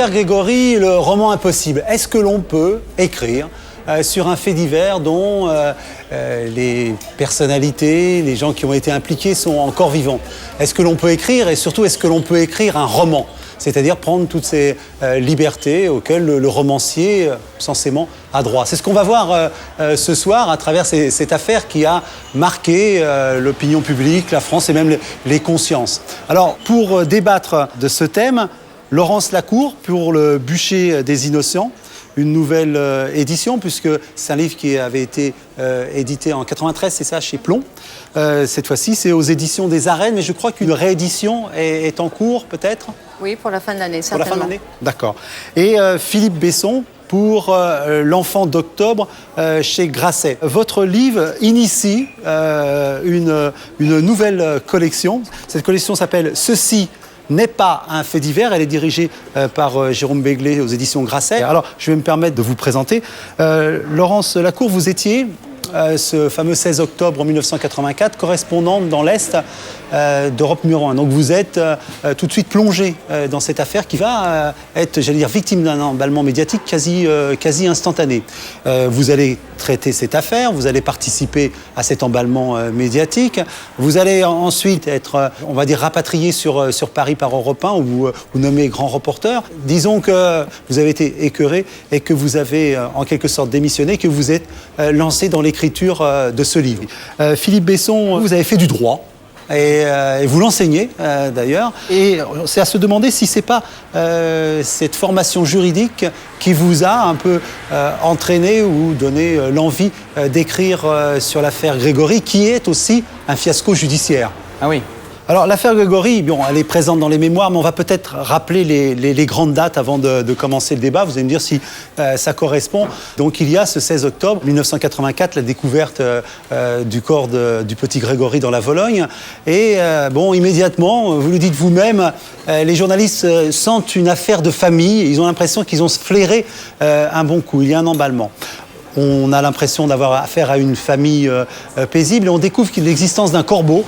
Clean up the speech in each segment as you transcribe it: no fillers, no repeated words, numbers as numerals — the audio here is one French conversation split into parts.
l'affaire Grégory, le roman impossible. Est-ce que l'on peut écrire sur un fait divers dont les personnalités, les gens qui ont été impliqués sont encore vivants? Est-ce que l'on peut écrire et surtout est-ce que l'on peut écrire un roman? C'est-à-dire prendre toutes ces libertés auxquelles le romancier, censément, a droit. C'est ce qu'on va voir ce soir à travers cette affaire qui a marqué l'opinion publique, la France et même les consciences. Alors, pour débattre de ce thème, Laurence Lacour pour Le Bûcher des Innocents, une nouvelle édition, puisque c'est un livre qui avait été édité en 93, c'est ça, chez Plomb. Cette fois-ci, c'est aux éditions des Arènes, mais je crois qu'une réédition est en cours, peut-être? Oui, pour la fin de l'année, certainement. Pour la fin de l'année? D'accord. Et Philippe Besson pour L'Enfant d'Octobre chez Grasset. Votre livre initie une nouvelle collection. Cette collection s'appelle « Ceci n'est pas un fait divers ». Elle est dirigée par Jérôme Béglé aux éditions Grasset. Alors, je vais me permettre de vous présenter. Laurence Lacour, vous étiez ce fameux 16 octobre 1984, correspondante dans l'Est d'Europe numéro 1. Donc vous êtes tout de suite plongée dans cette affaire qui va être, j'allais dire, victime d'un emballement médiatique quasi instantané. Vous allez traiter cette affaire, vous allez participer à cet emballement médiatique, vous allez ensuite être, on va dire, rapatrié sur Paris par Europe 1 ou nommé grand reporter. Disons que vous avez été écœuré et que vous avez en quelque sorte démissionné, que vous êtes lancé dans l'écriture de ce livre. Philippe Besson, vous avez fait du droit. Et vous l'enseignez d'ailleurs. Et c'est à se demander si c'est pas cette formation juridique qui vous a un peu entraîné ou donné l'envie d'écrire sur l'affaire Grégory, qui est aussi un fiasco judiciaire. Ah oui. Alors l'affaire Grégory, bon, elle est présente dans les mémoires, mais on va peut-être rappeler les grandes dates avant de commencer le débat. Vous allez me dire si ça correspond. Donc il y a ce 16 octobre 1984, la découverte du corps du petit Grégory dans la Vologne. Et bon, immédiatement, vous le dites vous-même, les journalistes sentent une affaire de famille. Ils ont l'impression qu'ils ont flairé un bon coup. Il y a un emballement. On a l'impression d'avoir affaire à une famille paisible et on découvre l'existence d'un corbeau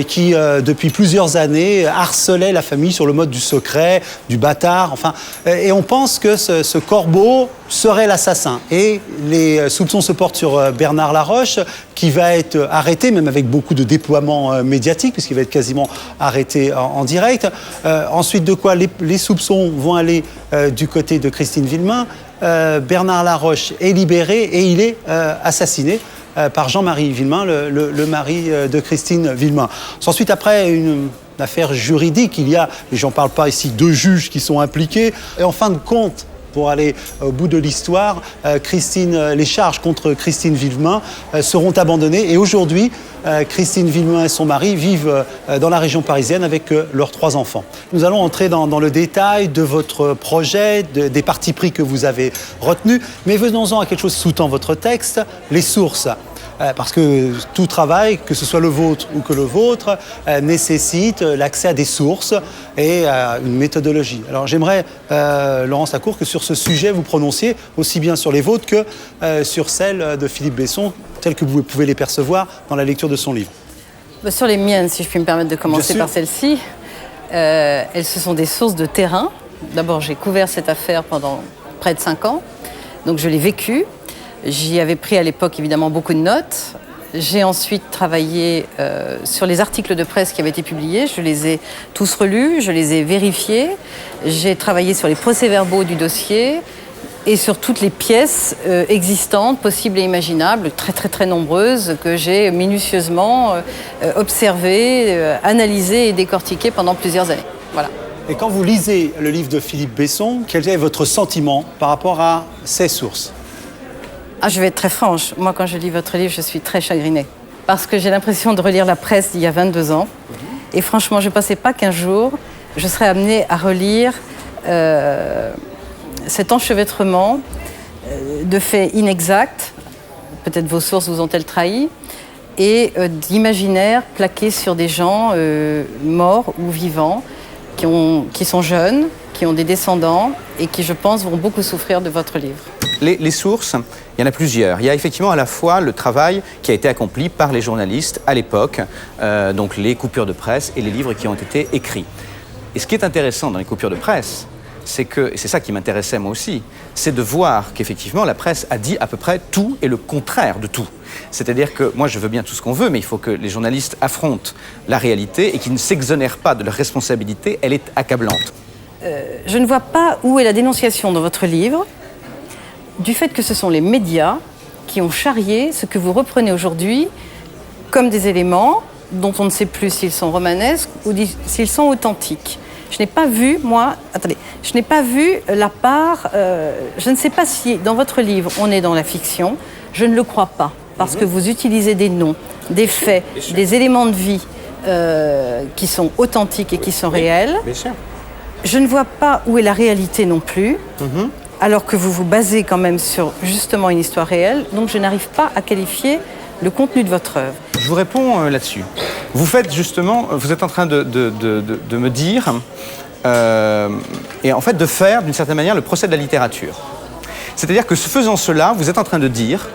qui, depuis plusieurs années, harcelait la famille sur le mode du secret, du bâtard, enfin. Et on pense que ce corbeau serait l'assassin. Et les soupçons se portent sur Bernard Laroche, qui va être arrêté, même avec beaucoup de déploiements médiatiques, puisqu'il va être quasiment arrêté en direct. Ensuite de quoi les soupçons vont aller du côté de Christine Villemain. Bernard Laroche est libéré et il est assassiné par Jean-Marie Villemain, le mari de Christine Villemain. S'ensuit après une affaire juridique. Il y a, et j'en parle pas ici, 2 juges qui sont impliqués. Et en fin de compte, pour aller au bout de l'histoire, les charges contre Christine Villemain seront abandonnées. Et aujourd'hui, Christine Villemain et son mari vivent dans la région parisienne avec leurs 3 enfants. Nous allons entrer dans le détail de votre projet, des partis pris que vous avez retenus. Mais venons-en à quelque chose qui sous-tend votre texte, les sources. Parce que tout travail, que ce soit le vôtre ou que le vôtre, nécessite l'accès à des sources et à une méthodologie. Alors j'aimerais, Laurence Lacour, que sur ce sujet, vous prononciez aussi bien sur les vôtres que sur celles de Philippe Besson, telles que vous pouvez les percevoir dans la lecture de son livre. Sur les miennes, si je puis me permettre de commencer par celle-ci, ce sont des sources de terrain. D'abord, j'ai couvert cette affaire pendant près de 5 ans, donc je l'ai vécue. J'y avais pris à l'époque évidemment beaucoup de notes. J'ai ensuite travaillé sur les articles de presse qui avaient été publiés. Je les ai tous relus, je les ai vérifiés. J'ai travaillé sur les procès-verbaux du dossier et sur toutes les pièces existantes, possibles et imaginables, très très très nombreuses, que j'ai minutieusement observées, analysées et décortiquées pendant plusieurs années. Voilà. Et quand vous lisez le livre de Philippe Besson, quel est votre sentiment par rapport à ces sources ? Je vais être très franche. Moi, quand je lis votre livre, je suis très chagrinée. Parce que j'ai l'impression de relire la presse d'il y a 22 ans. Et franchement, je ne pensais pas qu'un jour, je serais amenée à relire cet enchevêtrement de faits inexacts. Peut-être vos sources vous ont-elles trahi. Et d'imaginaires plaqués sur des gens morts ou vivants, qui sont jeunes, qui ont des descendants et qui, je pense, vont beaucoup souffrir de votre livre. Les sources, il y en a plusieurs. Il y a effectivement à la fois le travail qui a été accompli par les journalistes à l'époque, donc les coupures de presse et les livres qui ont été écrits. Et ce qui est intéressant dans les coupures de presse, c'est que, et c'est ça qui m'intéressait moi aussi, c'est de voir qu'effectivement la presse a dit à peu près tout et le contraire de tout. C'est-à-dire que moi je veux bien tout ce qu'on veut, mais il faut que les journalistes affrontent la réalité et qu'ils ne s'exonèrent pas de leur responsabilité, elle est accablante. Je ne vois pas où est la dénonciation dans votre livre du fait que ce sont les médias qui ont charrié ce que vous reprenez aujourd'hui comme des éléments dont on ne sait plus s'ils sont romanesques ou s'ils sont authentiques. Je n'ai pas vu, je n'ai pas vu la part... je ne sais pas si dans votre livre on est dans la fiction, je ne le crois pas, parce que vous utilisez des noms, des faits, des éléments de vie qui sont authentiques et qui sont réels. Bien sûr. Je ne vois pas où est la réalité non plus, alors que vous vous basez quand même sur justement une histoire réelle, donc je n'arrive pas à qualifier le contenu de votre œuvre. Je vous réponds là-dessus. Vous faites justement, vous êtes en train de me dire, et en fait de faire d'une certaine manière le procès de la littérature. C'est-à-dire que faisant cela, vous êtes en train de dire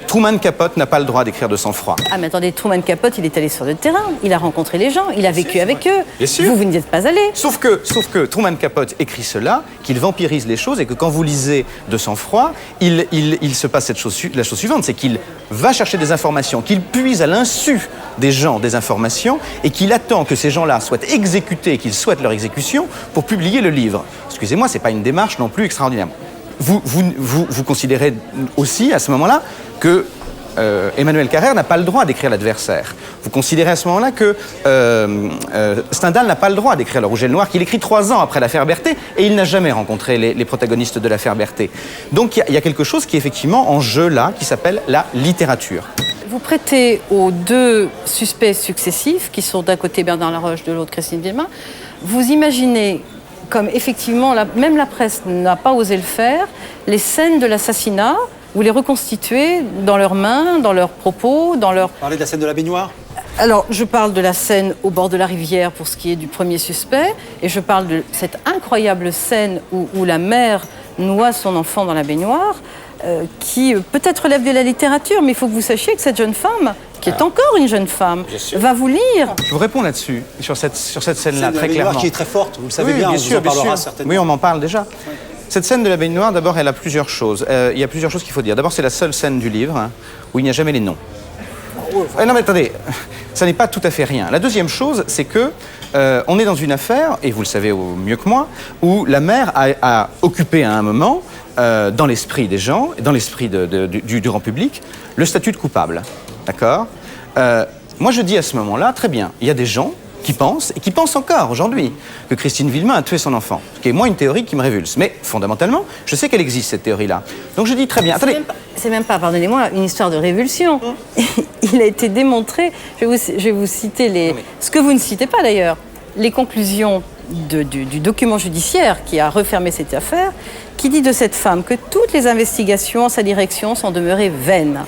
Truman Capote n'a pas le droit d'écrire de sang-froid. Ah mais attendez, Truman Capote, il est allé sur le terrain, il a rencontré les gens, il a vécu avec eux. Bien sûr. Vous n'y êtes pas allé. Sauf que Truman Capote écrit cela, qu'il vampirise les choses et que quand vous lisez de sang-froid, il se passe la chose suivante, c'est qu'il va chercher des informations, qu'il puise à l'insu des gens des informations et qu'il attend que ces gens-là soient exécutés, qu'ils souhaitent leur exécution pour publier le livre. Excusez-moi, c'est pas une démarche non plus extraordinaire. Vous considérez aussi à ce moment-là que Emmanuel Carrère n'a pas le droit d'écrire l'adversaire. Vous considérez à ce moment-là que Stendhal n'a pas le droit d'écrire Le Rouge et le Noir, qu'il écrit 3 ans après l'affaire Berthet, et il n'a jamais rencontré les protagonistes de l'affaire Berthet. Donc il y a quelque chose qui est effectivement en jeu là, qui s'appelle la littérature. Vous prêtez aux 2 suspects successifs, qui sont d'un côté Bernard Laroche, de l'autre Christine Villemin, vous imaginez, comme effectivement même la presse n'a pas osé le faire, les scènes de l'assassinat, vous les reconstituez dans leurs mains, dans leurs propos, dans leur... Vous parlez de la scène de la baignoire ? Alors, je parle de la scène au bord de la rivière pour ce qui est du premier suspect, et je parle de cette incroyable scène où la mère noie son enfant dans la baignoire, qui peut-être relève de la littérature, mais il faut que vous sachiez que cette jeune femme, qui est encore une jeune femme, va vous lire. Je vous réponds là-dessus, sur cette scène-là, très clairement. Qui est très forte, vous le savez bien, bien on sûr, vous en parlera bien sûr. certainement. Oui, on m'en parle déjà. Oui. Cette scène de la baignoire, d'abord, elle a plusieurs choses. Il y a plusieurs choses qu'il faut dire. D'abord, c'est la seule scène du livre où il n'y a jamais les noms. Non, mais attendez, ça n'est pas tout à fait rien. La deuxième chose, c'est que on est dans une affaire, et vous le savez mieux que moi, où la mère a occupé à un moment, dans l'esprit des gens, dans l'esprit du grand public, le statut de coupable. D'accord ? Moi, je dis à ce moment-là, très bien, il y a des gens qui pensent, et qui pensent encore aujourd'hui, que Christine Villemin a tué son enfant. Ce qui est, moi, une théorie qui me révulse. Mais, fondamentalement, je sais qu'elle existe, cette théorie-là. Donc je dis, très bien, attendez... C'est même pas, pardonnez-moi, une histoire de révulsion. Il a été démontré, je vais vous citer ce que vous ne citez pas d'ailleurs, les conclusions du document judiciaire qui a refermé cette affaire, qui dit de cette femme que toutes les investigations en sa direction sont demeurées vaines.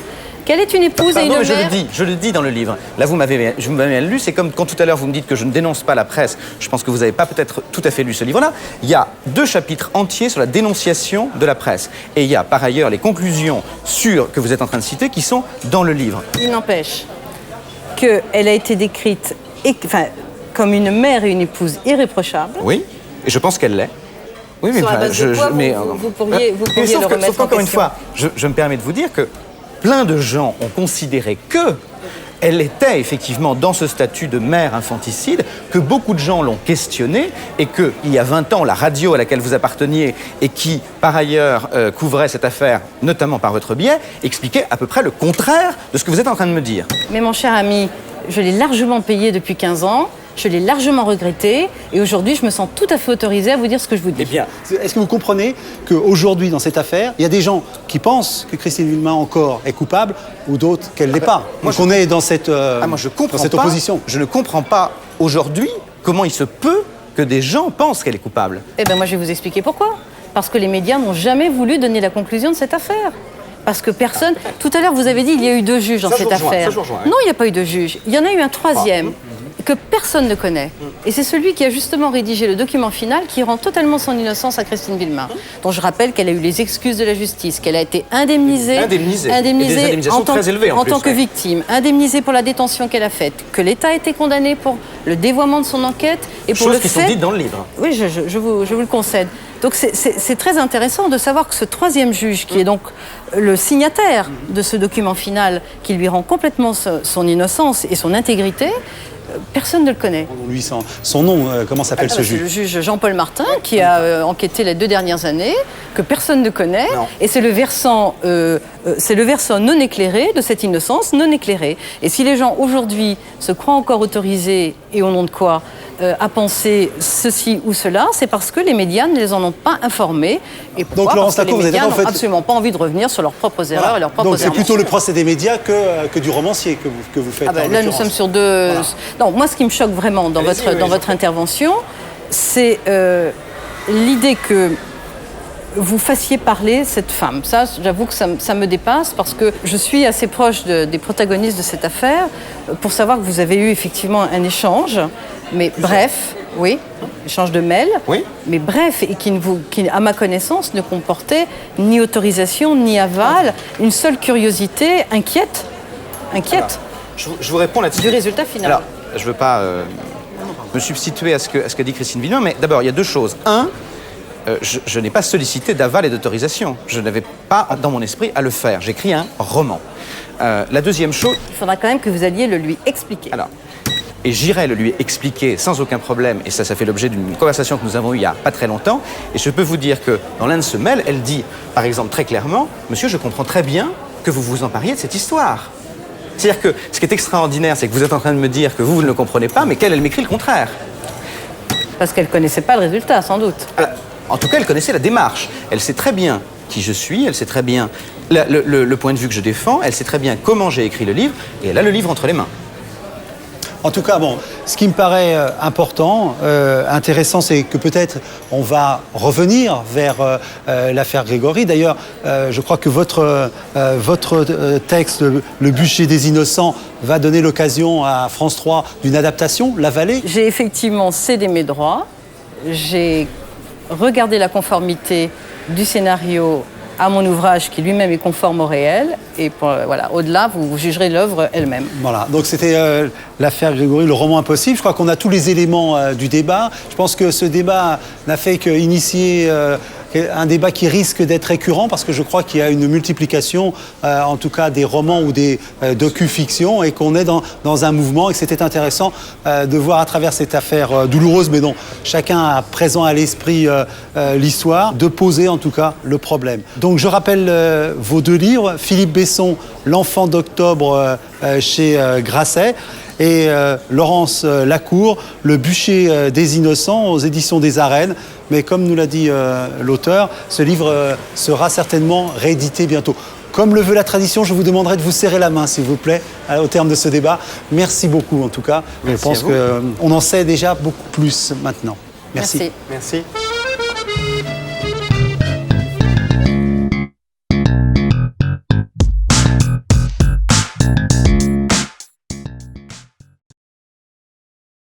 Qu'elle est une épouse et une mère... Je le dis dans le livre. Là, vous m'avez lu. C'est comme quand tout à l'heure, vous me dites que je ne dénonce pas la presse. Je pense que vous n'avez pas peut-être tout à fait lu ce livre-là. Il y a 2 chapitres entiers sur la dénonciation de la presse. Et il y a par ailleurs les conclusions que vous êtes en train de citer qui sont dans le livre. Il n'empêche qu'elle a été décrite comme une mère et une épouse irréprochables. Oui, et je pense qu'elle l'est. Oui, sur la base de quoi vous pourriez le remettre en question. Encore une fois, je me permets de vous dire que plein de gens ont considéré qu'elle était effectivement dans ce statut de mère infanticide, que beaucoup de gens l'ont questionnée et qu'il y a 20 ans, la radio à laquelle vous apparteniez et qui, par ailleurs, couvrait cette affaire, notamment par votre biais, expliquait à peu près le contraire de ce que vous êtes en train de me dire. Mais mon cher ami, je l'ai largement payé depuis 15 ans. Je l'ai largement regretté et aujourd'hui, je me sens tout à fait autorisée à vous dire ce que je vous dis. Eh bien, est-ce que vous comprenez qu'aujourd'hui, dans cette affaire, il y a des gens qui pensent que Christine Villemin encore est coupable ou d'autres qu'elle ne l'est pas. Donc on est dans cette opposition. Je ne comprends pas aujourd'hui comment il se peut que des gens pensent qu'elle est coupable. Eh bien, moi, je vais vous expliquer pourquoi. Parce que les médias n'ont jamais voulu donner la conclusion de cette affaire. Parce que personne... Tout à l'heure, vous avez dit qu'il y a eu 2 juges dans cette affaire. Non, il n'y a pas eu de juge. Il y en a eu un 3e. que personne ne connaît. Et c'est celui qui a justement rédigé le document final qui rend totalement son innocence à Christine Villemain, dont je rappelle qu'elle a eu les excuses de la justice, qu'elle a été indemnisée Et des indemnisations très élevées en tant plus, que victime, indemnisée pour la détention qu'elle a faite, que l'État a été condamné pour le dévoiement de son enquête et pour Choses le qui fait... sont dites dans le livre. Oui, je vous le concède. Donc c'est très intéressant de savoir que ce troisième juge, qui est donc le signataire de ce document final, qui lui rend complètement son innocence et son intégrité, personne ne le connaît. Lui, son nom, comment s'appelle ce C'est juge? le juge Jean-Paul Martin qui a enquêté les 2 dernières années, que personne ne connaît, Non. et c'est le versant non éclairé de cette innocence non éclairée. Et si les gens aujourd'hui se croient encore autorisés, et au nom de quoi, à penser ceci ou cela, c'est parce que les médias ne les en ont pas informés. Et pourquoi? Donc, Laurence Parce que Lacour, les vous êtes médias en fait... n'ont absolument pas envie de revenir sur leurs propres erreurs Voilà. et leurs propres Donc c'est plutôt inventions. le procès des médias que du romancier que vous faites. Ah ben, en là, nous l'occurrence. sommes sur deux... Voilà. Non, moi, ce qui me choque vraiment dans votre intervention, c'est l'idée que vous fassiez parler cette femme. Ça, j'avoue que ça me dépasse parce que je suis assez proche des protagonistes de cette affaire pour savoir que vous avez eu effectivement un échange, mais bref, oui, échange de mails, Oui. mais bref, et qui, à ma connaissance, ne comportait ni autorisation, ni aval, une seule curiosité inquiète. Je vous réponds là-dessus. Du résultat final. Alors, je ne veux pas me substituer à ce que dit Christine Villemain, mais d'abord, il y a 2 choses. Un, je n'ai pas sollicité d'aval et d'autorisation. Je n'avais pas dans mon esprit à le faire. J'écris un roman. La deuxième chose... Il faudra quand même que vous alliez le lui expliquer. Alors, et j'irai le lui expliquer sans aucun problème, et ça fait l'objet d'une conversation que nous avons eue il y a pas très longtemps, et je peux vous dire que dans l'un de ce mail, elle dit, par exemple, très clairement, « Monsieur, je comprends très bien que vous vous empariez de cette histoire. » C'est-à-dire que ce qui est extraordinaire, c'est que vous êtes en train de me dire que vous ne le comprenez pas, mais qu'elle m'écrit le contraire. Parce qu'elle ne connaissait pas le résultat, sans doute. En tout cas, elle connaissait la démarche. Elle sait très bien qui je suis, elle sait très bien le point de vue que je défends, elle sait très bien comment j'ai écrit le livre, et elle a le livre entre les mains. En tout cas, bon, ce qui me paraît important, intéressant, c'est que peut-être on va revenir vers l'affaire Grégory. D'ailleurs, je crois que votre texte, Le bûcher des innocents, va donner l'occasion à France 3 d'une adaptation, La Vallée. J'ai effectivement cédé mes droits. J'ai regardé la conformité du scénario à mon ouvrage qui lui-même est conforme au réel. Et voilà, au-delà, vous jugerez l'œuvre elle-même. Voilà, donc c'était l'affaire Grégory, le roman impossible. Je crois qu'on a tous les éléments du débat. Je pense que ce débat n'a fait qu'initier un débat qui risque d'être récurrent parce que je crois qu'il y a une multiplication, en tout cas des romans ou des docu-fictions, et qu'on est dans un mouvement et que c'était intéressant de voir à travers cette affaire douloureuse, mais dont chacun a présent à l'esprit l'histoire, de poser en tout cas le problème. Donc je rappelle vos 2 livres, Philippe Besson, L'enfant d'octobre chez Grasset, et Laurence Lacour, Le bûcher des innocents aux éditions des Arènes. Mais comme nous l'a dit l'auteur, ce livre sera certainement réédité bientôt. Comme le veut la tradition, je vous demanderai de vous serrer la main, s'il vous plaît, au terme de ce débat. Merci beaucoup, en tout cas. Merci je pense qu'on en sait déjà beaucoup plus maintenant. Merci. Merci.